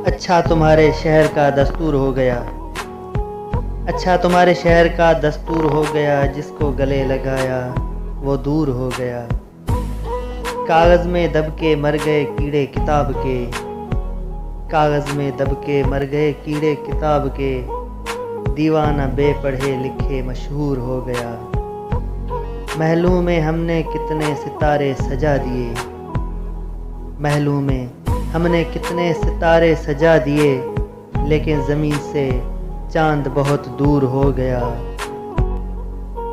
अच्छा तुम्हारे शहर का दस्तूर हो गया। अच्छा तुम्हारे शहर का दस्तूर हो गया, जिसको गले लगाया वो दूर हो गया। कागज़ में दब के मर गए कीड़े किताब के, कागज़ में दब के मर गए कीड़े किताब के। दीवाना बेपढ़े लिखे मशहूर हो गया। महलों में हमने कितने सितारे सजा दिए, महलों में हमने कितने सितारे सजा दिए, लेकिन ज़मीन से चांद बहुत दूर हो गया।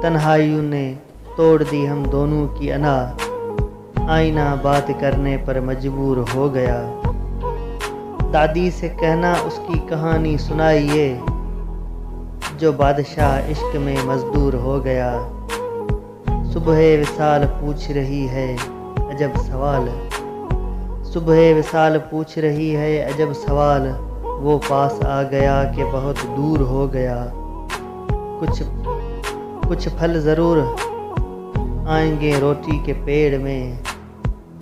तन्हाइयों ने तोड़ दी हम दोनों की अना, आईना बात करने पर मजबूर हो गया। दादी से कहना उसकी कहानी सुनाइए, जो बादशाह इश्क में मजदूर हो गया। सुबह विसाल पूछ रही है अजब सवाल, सुबह विसाल पूछ रही है अजब सवाल। वो पास आ गया कि बहुत दूर हो गया। कुछ फल ज़रूर आएंगे रोटी के पेड़ में,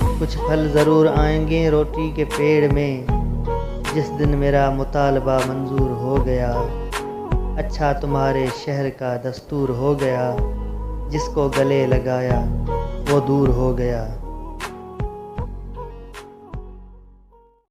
कुछ फल ज़रूर आएंगे रोटी के पेड़ में, जिस दिन मेरा मुतालबा मंजूर हो गया। अच्छा तुम्हारे शहर का दस्तूर हो गया, जिसको गले लगाया वो दूर हो गया।